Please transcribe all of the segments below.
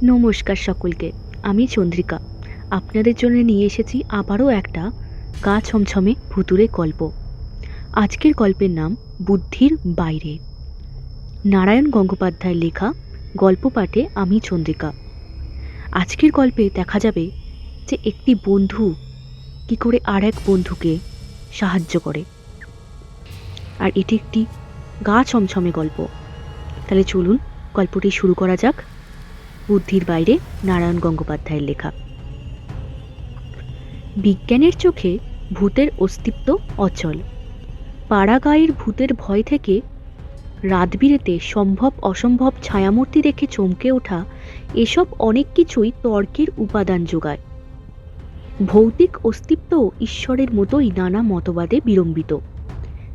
নমস্কার সকলকে। আমি চন্দ্রিকা। আপনাদের জন্য নিয়ে এসেছি আবারও একটা গা ছমছমে ভুতুড়ে গল্প। আজকের গল্পের নাম বুদ্ধির বাইরে। নারায়ণ গঙ্গোপাধ্যায়ের লেখা। গল্প পাঠে আমি চন্দ্রিকা। আজকের গল্পে দেখা যাবে যে একটি বন্ধু কী করে আর এক বন্ধুকে সাহায্য করে, আর এটি একটি গা ছমছমে গল্প। তাহলে চলুন গল্পটি শুরু করা যাক। বুদ্ধির বাইরে, নারায়ণ গঙ্গোপাধ্যায়ের লেখা। বিজ্ঞানের চোখে ভূতের অস্তিত্ব অচল। পাড়াগাঁয়ের ভূতের ভয় থেকে রাতবিরেতে সম্ভব অসম্ভব ছায়ামূর্তি দেখে চমকে ওঠা, এসব অনেক কিছুই তর্কের উপাদান যোগায়। ভৌতিক অস্তিত্বও ঈশ্বরের মতোই নানা মতবাদে বিড়ম্বিত।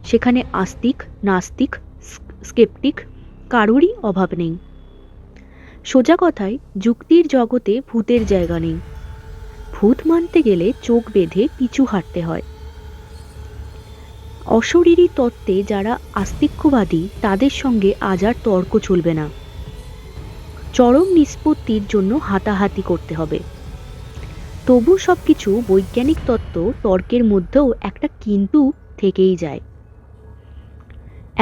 সেখানে আস্তিক, নাস্তিক, স্কেপটিক কারোরই অভাব নেই। সোজা কথায়, যুক্তির জগতে ভূতের জায়গা নেই। ভূত মানতে গেলে চোখ বেঁধে পিছু হাঁটতে হয়। অশরীরী তত্ত্বে যারা আস্তিক্যবাদী, তাদের সঙ্গে আজ আর তর্ক চলবে না। চরম নিষ্পত্তির জন্য হাতাহাতি করতে হবে। তবু সবকিছু বৈজ্ঞানিক তত্ত্ব তর্কের মধ্যেও একটা কিন্তু থেকেই যায়।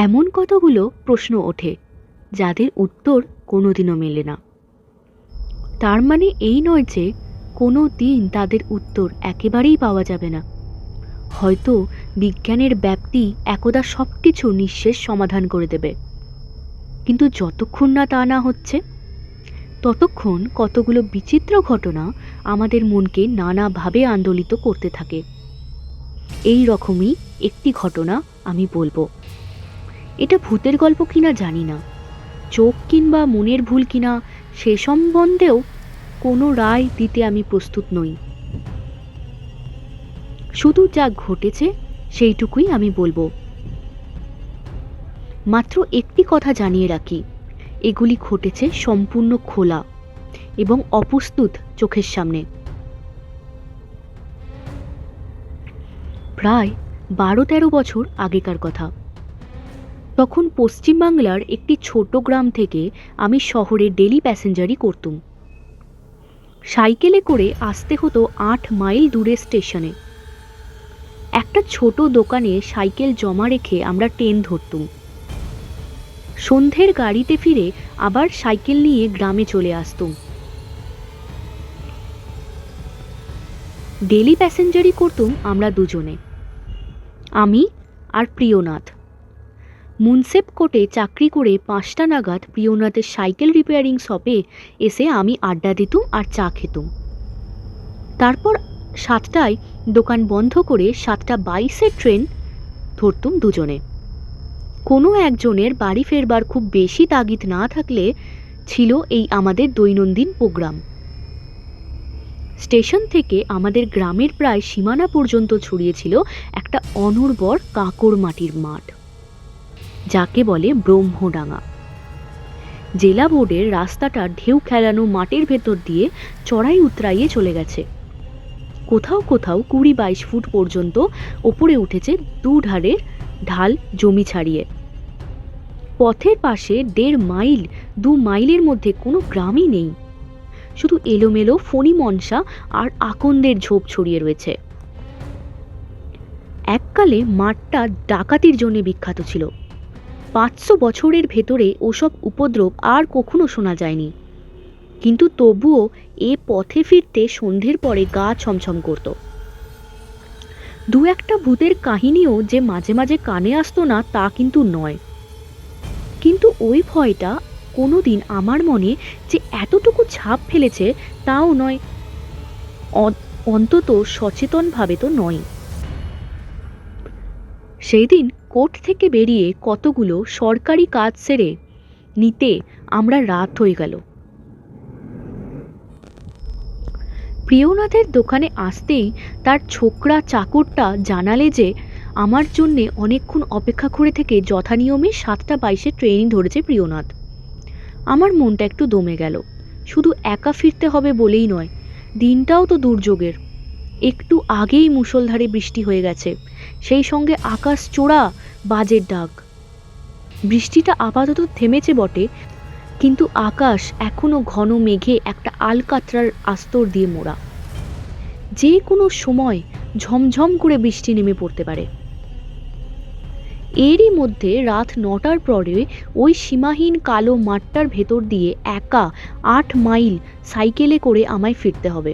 এমন কতগুলো প্রশ্ন ওঠে যাদের উত্তর কোনোদিনও মেলে না। তার মানে এই নয় যে কোনো দিন তাদের উত্তর একেবারেই পাওয়া যাবে না। হয়তো বিজ্ঞানের ব্যাপ্তি একদা সব কিছু নিঃশেষ সমাধান করে দেবে, কিন্তু যতক্ষণ না তা না হচ্ছে, ততক্ষণ কতগুলো বিচিত্র ঘটনা আমাদের মনকে নানাভাবে আন্দোলিত করতে থাকে। এই রকমই একটি ঘটনা আমি বলবো। এটা ভূতের গল্প কিনা জানি না, চোখ কিংবা মনের ভুল কিনা সে সম্বন্ধেও কোনো রায় দিতে আমি প্রস্তুত নই। শুধু যা ঘটেছে সেইটুকুই আমি বলবো। মাত্র একটি কথা জানিয়ে রাখি, এগুলি ঘটেছে সম্পূর্ণ খোলা এবং অপ্রস্তুত চোখের সামনে। প্রায় 12-13 বছর আগেকার কথা। তখন পশ্চিমবাংলার একটি ছোট গ্রাম থেকে আমি শহরে ডেলি প্যাসেঞ্জারি করতুম। সাইকেলে করে আসতে হতো 8 মাইল দূরের স্টেশনে। একটা ছোট দোকানে সাইকেল জমা রেখে আমরা ট্রেন ধরতুম। সন্ধ্যের গাড়িতে ফিরে আবার সাইকেল নিয়ে গ্রামে চলে আসতুম। ডেলি প্যাসেঞ্জারি করতুম আমরা দুজনে, আমি আর প্রিয়নাথ। মুন্সেফ কোর্টে চাকরি করে 5টা নাগাদ প্রিয়নাথের সাইকেল রিপেয়ারিং শপে এসে আমি আড্ডা দিতুম আর চা খেতুম। তারপর 7টায় দোকান বন্ধ করে 7:22 ট্রেন ধরতুম দুজনে। কোনো একজনের বাড়ি ফেরবার খুব বেশি তাগিদ না থাকলে ছিল এই আমাদের দৈনন্দিন প্রোগ্রাম। স্টেশন থেকে আমাদের গ্রামের প্রায় সীমানা পর্যন্ত ছড়িয়েছিল একটা অনুর্বর কাঁকড় মাটির মাঠ, যাকে বলে ব্রহ্মডাঙ্গা। জেলা বোর্ডের রাস্তাটা ঢেউ খেলানো মাটির ভেতর দিয়ে চড়াই উতরাইয়ে চলে গেছে। কোথাও কোথাও 20-22 ফুট পর্যন্ত ওপরে উঠেছে দুধারের ঢাল জমি ছাড়িয়ে। পথের পাশে 1.5 মাইল 2 মাইলের মধ্যে কোনো গ্রামই নেই, শুধু এলোমেলো ফণি মনসা আর আকন্দের ঝোপ ছড়িয়ে রয়েছে। এককালে মাঠটা ডাকাতির জন্য বিখ্যাত ছিল। 500 বছরের ভেতরে ওসব উপদ্রব আর কখনো শোনা যায়নি, কিন্তু তবুও এ পথে ফিরতে সন্ধ্যের পরে গা ছমছম করত। দু একটা ভূতের কাহিনীও যে মাঝে মাঝে কানে আসতো না তা কিন্তু নয়, কিন্তু ওই ভয়টা কোনোদিন আমার মনে যে এতটুকু ছাপ ফেলেছে তাও নয়, অন্তত সচেতনভাবে তো নয়। সেই দিন কোর্ট থেকে বেরিয়ে কতগুলো সরকারি কাজ সেরে নিতে আমরা রাত হয়ে গেল। প্রিয়নাথের দোকানে আসতেই তার ছোকরা চাকরটা জানালে যে আমার জন্যে অনেকক্ষণ অপেক্ষা করে থেকে যথানিয়মে 7:22 ট্রেন ধরেছে প্রিয়নাথ। আমার মনটা একটু দমে গেল। শুধু একা ফিরতে হবে বলেই নয়, দিনটাও তো দুর্যোগের। একটু আগেই মুষলধারে বৃষ্টি হয়ে গেছে, সেই সঙ্গে আকাশ চোড়া বাজের ডাক। বৃষ্টিটা আপাতত থেমেছে বটে, কিন্তু আকাশ এখনো ঘন মেঘে একটা আলকাতরার আস্তর দিয়ে মোড়া। যে কোনো সময় ঝমঝম করে বৃষ্টি নেমে পড়তে পারে। এরই মধ্যে রাত ৯টার পরে ওই সীমাহীন কালো মাঠটার ভেতর দিয়ে একা ৮ মাইল সাইকেলে করে আমায় ফিরতে হবে।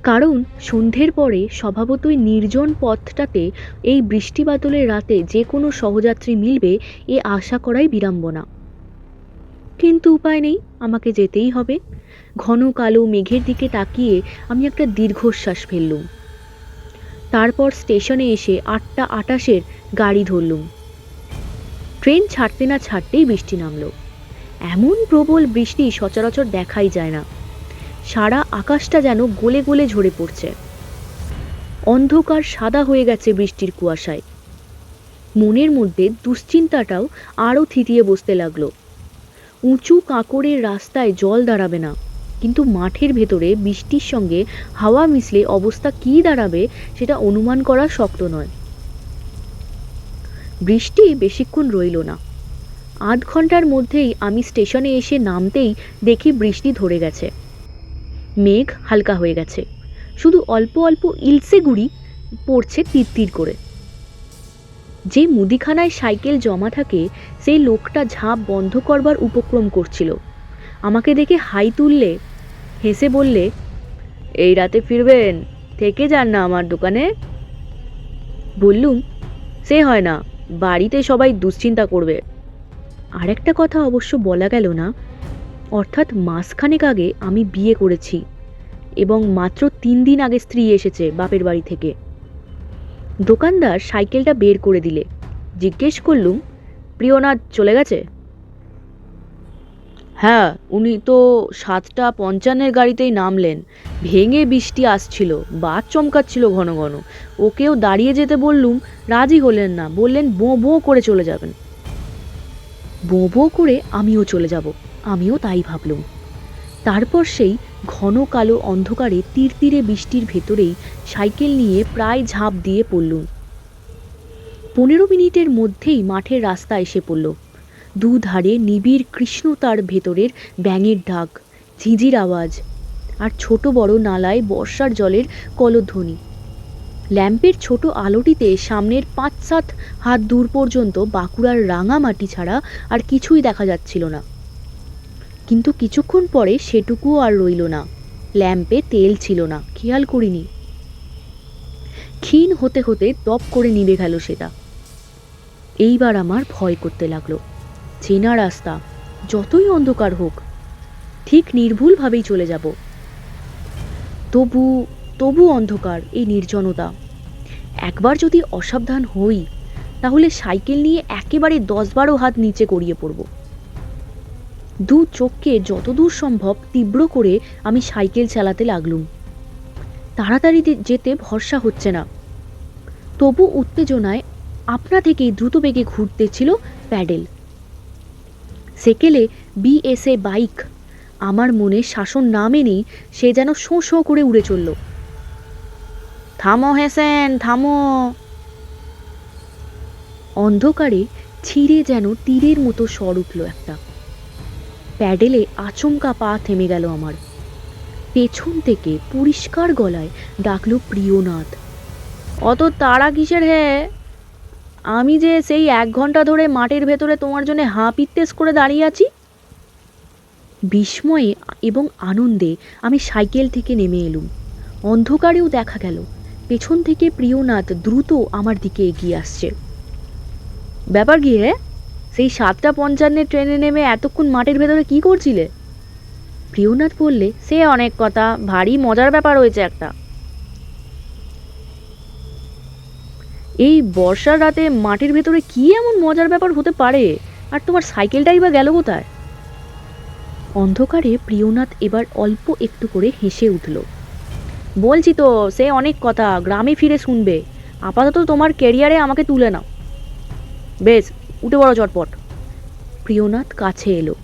কারণ সন্ধ্যের পরে স্বভাবতই নির্জন পথটাতে এই বৃষ্টি বাদলের রাতে যে কোনো সহযাত্রী মিলবে এ আশা করাই বিড়ম্বনা। কিন্তু উপায় নেই, আমাকে যেতেই হবে। ঘন কালো মেঘের দিকে তাকিয়ে আমি একটা দীর্ঘশ্বাস ফেললুম। তারপর স্টেশনে এসে ৮টা ২৮-এর গাড়ি ধরলুম। ট্রেন ছাড়তে না ছাড়তেই বৃষ্টি নামলো। এমন প্রবল বৃষ্টি সচরাচর দেখাই যায় না। সারা আকাশটা যেন গলে গলে ঝরে পড়ছে। অন্ধকার সাদা হয়ে গেছে বৃষ্টির কুয়াশায়। মনের মধ্যে দুশ্চিন্তাটাও আরও থিতিয়ে বসতে লাগলো। উঁচু কাঁকড়ের রাস্তায় জল দাঁড়াবে না, কিন্তু মাঠের ভেতরে বৃষ্টির সঙ্গে হাওয়া মিশলে অবস্থা কী দাঁড়াবে সেটা অনুমান করা শক্ত নয়। বৃষ্টি বেশিক্ষণ রইল না। আধ ঘন্টার মধ্যেই আমি স্টেশনে এসে নামতেই দেখি বৃষ্টি ধরে গেছে। মেঘ হালকা হয়ে গেছে, শুধু অল্প অল্প ইলসে গুঁড়ি পড়ছে তিরতির করে। যে মুদিখানায় সাইকেল জমা থাকে সেই লোকটা ঝাঁপ বন্ধ করবার উপক্রম করছিল। আমাকে দেখে হাই তুললে, হেসে বললে, এই রাতে ফিরবেন, থেকে যান না আমার দোকানে। বললুম, সে হয় না, বাড়িতে সবাই দুশ্চিন্তা করবে। আরেকটা কথা অবশ্য বলা গেল না, অর্থাৎ মাসখানেক আগে আমি বিয়ে করেছি এবং মাত্র ৩ দিন আগে স্ত্রী এসেছে বাপের বাড়ি থেকে। দোকানদার সাইকেলটা বের করে দিলে। জিজ্ঞেস করলুম, প্রিয়নাথ চলে গেছে? হ্যাঁ, উনি তো ৭টা ৫৫-এর গাড়িতেই নামলেন। ভেঙে বৃষ্টি আসছিল, বাদ চমকাচ্ছিল ঘন ঘন। ওকেও দাঁড়িয়ে যেতে বললুম, রাজি হলেন না, বললেন বোঁ বোঁ করে চলে যাবেন। বোঁ বোঁ করে আমিও চলে যাব, আমিও তাই ভাবলুম। তারপর সেই ঘন কালো অন্ধকারে তিরতিরে বৃষ্টির ভেতরেই সাইকেল নিয়ে প্রায় ঝাঁপ দিয়ে পড়লুম। ১৫ মিনিটের মধ্যেই মাঠের রাস্তা এসে পড়ল। দুধারে নিবিড় কৃষ্ণতার ভেতরের ব্যাঙের ডাক, ঝিঁঝির আওয়াজ, আর ছোট বড় নালায় বর্ষার জলের কলধ্বনি। ল্যাম্পের ছোট আলোটিতে সামনের ৫-৭ হাত দূর পর্যন্ত বাঁকুড়ার রাঙা মাটি ছাড়া আর কিছুই দেখা যাচ্ছিল না। কিন্তু কিছুক্ষণ পরে সেটুকুও আর রইল না। ল্যাম্পে তেল ছিল না, খেয়াল করিনি। ক্ষীণ হতে হতে দপ করে নিভে গেল সেটা। এইবার আমার ভয় করতে লাগলো। চেনা রাস্তা, যতই অন্ধকার হোক ঠিক নির্ভুলভাবেই চলে যাব। তবু তবু অন্ধকার, এই নির্জনতা। একবার যদি অসাবধান হই তাহলে সাইকেল নিয়ে একেবারে ১০-১২ হাত নিচে গড়িয়ে পড়ব। দু চোখকে যতদূর সম্ভব তীব্র করে আমি সাইকেল চালাতে লাগলুম। তাড়াতাড়ি যেতে ভরসা হচ্ছে না। তবু উত্তেজনায় আপনা থেকেই দ্রুত বেগে ঘুরতেছিল প্যাডেল। সেকেলে বিএসএ বাইক। আমার মনে শাসন না মেনেই সে যেন শোঁ শোঁ করে উড়ে চলল। থামো হেসেন, থামো। অন্ধকারে ছিঁড়ে যেন তীরের মতো স্বর উঠল একটা। প্যাডেলে আচমকা পা থেমে গেল আমার। পেছন থেকে পরিষ্কার গলায় ডাকল প্রিয়নাথ। অত তাড়া কিসের হে? আমি যে সেই ১ ঘন্টা ধরে মাঠের ভেতরে তোমার জন্য হাঁ পিত্তেস করে দাঁড়িয়ে আছি। বিস্ময়ে এবং আনন্দে আমি সাইকেল থেকে নেমে এলুম। অন্ধকারেও দেখা গেল পেছন থেকে প্রিয়নাথ দ্রুত আমার দিকে এগিয়ে আসছে। ব্যাপার কি হে? সেই ৭টা ৫৫-এর ট্রেনে নেমে এতক্ষণ মাঠের ভেতরে কি করছিলে? প্রিয়নাথ বললে, সে অনেক কথা, ভারী মজার ব্যাপার হয়েছে একটা। এই বর্ষার রাতে মাঠের ভেতরে কি এমন মজার ব্যাপার হতে পারে? আর তোমার সাইকেলটাই বা গেল কোথায়? অন্ধকারে প্রিয়নাথ এবার অল্প একটু করে হেসে উঠল। বলছি তো, সে অনেক কথা, গ্রামে ফিরে শুনবে। আপাতত তোমার ক্যারিয়ারে আমাকে তুলে নাও। বেশ, উঠে বড় চটপট। প্রিয়নাথ কাছে এলো।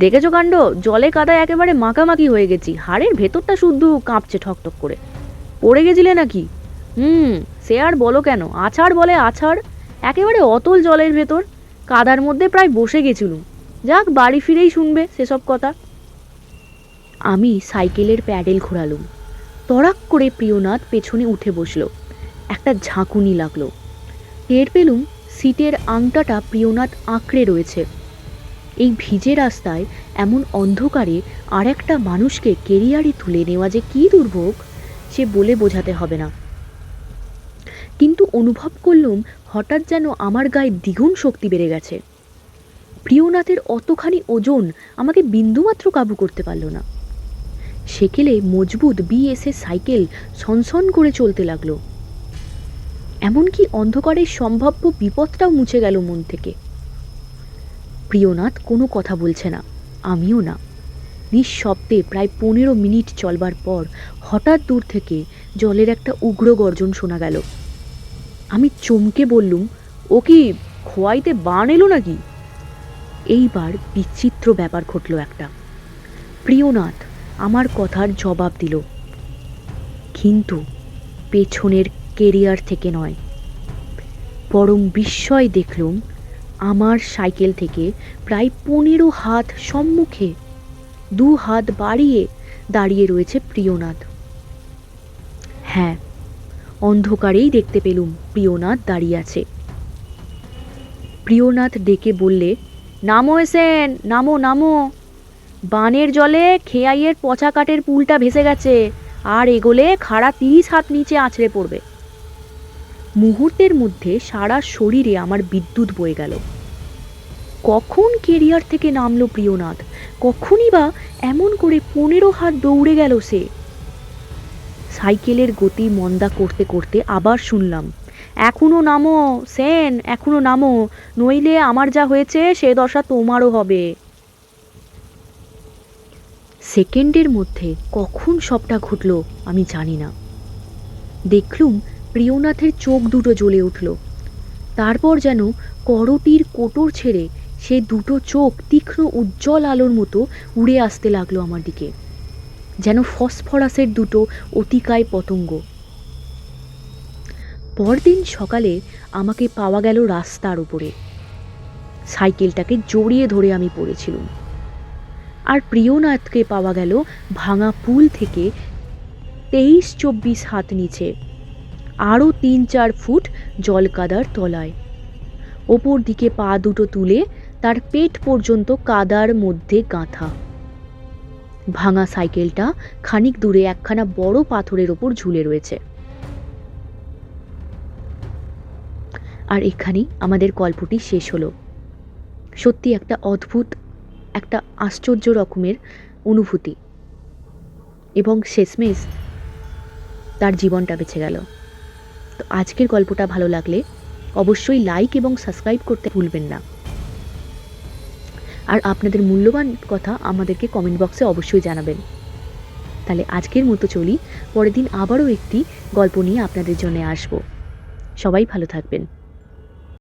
দেখেছো কাণ্ড, জলে কাদায় একেবারে মাখামাখি হয়ে গেছি, হাড়ের ভেতরটা শুদ্ধ কাঁপছে ঠকঠক করে। পড়ে গেছিলে নাকি? সে আর বলো কেন, আছাড় বলে আছাড়। একেবারে অতল জলের ভেতর, কাদার মধ্যে প্রায় বসে গেছিলুম। যাক, বাড়ি ফিরেই শুনবে সেসব কথা। আমি সাইকেলের প্যাডেল ঘোরালুম। তড়াক করে প্রিয়নাথ পেছনে উঠে বসলো। একটা ঝাঁকুনি লাগলো। টের পেলুম সিটের আংটাটা প্রিয়নাথ আঁকড়ে রয়েছে। এই ভিজে রাস্তায় এমন অন্ধকারে আর একটা মানুষকে কেরিয়ারে তুলে নেওয়া যে কী দুর্ভোগ, সে বলে বোঝাতে হবে না। কিন্তু অনুভব করলুম হঠাৎ যেন আমার গায়ে দ্বিগুণ শক্তি বেড়ে গেছে। প্রিয়নাথের অতখানি ওজন আমাকে বিন্দুমাত্র কাবু করতে পারল না। সেকেলে মজবুত বিএসএ সাইকেল সনসন করে চলতে লাগলো। এমনকি অন্ধকারের সম্ভাব্য বিপদটাও মুছে গেল মন থেকে। প্রিয়নাথ কোনো কথা বলছে না, আমিও না। নিঃশব্দে প্রায় 15 মিনিট চলবার পর হঠাৎ দূর থেকে জলের একটা উগ্র গর্জন শোনা গেল। আমি চমকে বললুম, ও কি খোয়াইতে বান এলো নাকি? এইবার বিচিত্র ব্যাপার ঘটল একটা। প্রিয়নাথ আমার কথার জবাব দিল, কিন্তু পেছনের কেরিয়ার থেকে নয়। পরম বিস্ময় দেখলুম আমার সাইকেল থেকে প্রায় 15 হাত সম্মুখে 2 হাত বাড়িয়ে দাঁড়িয়ে রয়েছে প্রিয়নাথ। হ্যাঁ, অন্ধকারেই দেখতে পেলুম প্রিয়নাথ দাঁড়িয়ে আছে। প্রিয়নাথ ডেকে বললে, নামো এসেন, নামো নামো। বানের জলে খেয়াইয়ের পচা কাঠের পুলটা ভেসে গেছে, আর এগোলে খাড়া 30 হাত নিচে আছড়ে পড়বে। মুহূর্তের মধ্যে সারা শরীরে আমার বিদ্যুৎ বয়ে গেল। কখন কেরিয়ার থেকে নামলো প্রিয়নাথ, কখনই বা এমন করে 15 হাত দৌড়ে গেল সে। সাইকেলের গতি মন্দা করতে করতে আবার শুনলাম, এখনো নামো সেন, এখনো নামো, নইলে আমার যা হয়েছে সে দশা তোমারও হবে। সেকেন্ডের মধ্যে কখন সবটা ঘটল আমি জানি না। দেখলুম প্রিয়নাথের চোখ দুটো জ্বলে উঠল। তারপর যেন করটির কোটর ছেড়ে সে দুটো চোখ তীক্ষ্ণ উজ্জ্বল আলোর মতো উড়ে আসতে লাগলো আমার দিকে, যেন ফসফরাসের দুটো অতিকায় পতঙ্গ। পরদিন সকালে আমাকে পাওয়া গেল রাস্তার উপরে। সাইকেলটাকে জড়িয়ে ধরে আমি পড়েছিলাম। আর প্রিয়নাথকে পাওয়া গেল ভাঙা পুল থেকে 23-24 হাত নিচে, আরও 3-4 ফুট জলকাদার তলায়। ওপর দিকে পা দুটো তুলে তার পেট পর্যন্ত কাদার মধ্যে গাঁথা। ভাঙা সাইকেলটা খানিক দূরে একখানা বড় পাথরের ওপর ঝুলে রয়েছে। আর এখানেই আমাদের গল্পটি শেষ হলো। সত্যি একটা অদ্ভুত, একটা আশ্চর্য রকমের অনুভূতি, এবং শেষমেশ তার জীবনটা বেঁচে গেল। তো আজকের গল্পটা ভালো লাগলে অবশ্যই লাইক এবং সাবস্ক্রাইব করতে ভুলবেন না। আর আপনাদের মূল্যবান কথা আমাদেরকে কমেন্ট বক্সে অবশ্যই জানাবেন। তাহলে আজকের মতো চলি, পরের দিন আবারও একটি গল্প নিয়ে আপনাদের জন্য আসবো। সবাই ভালো থাকবেন।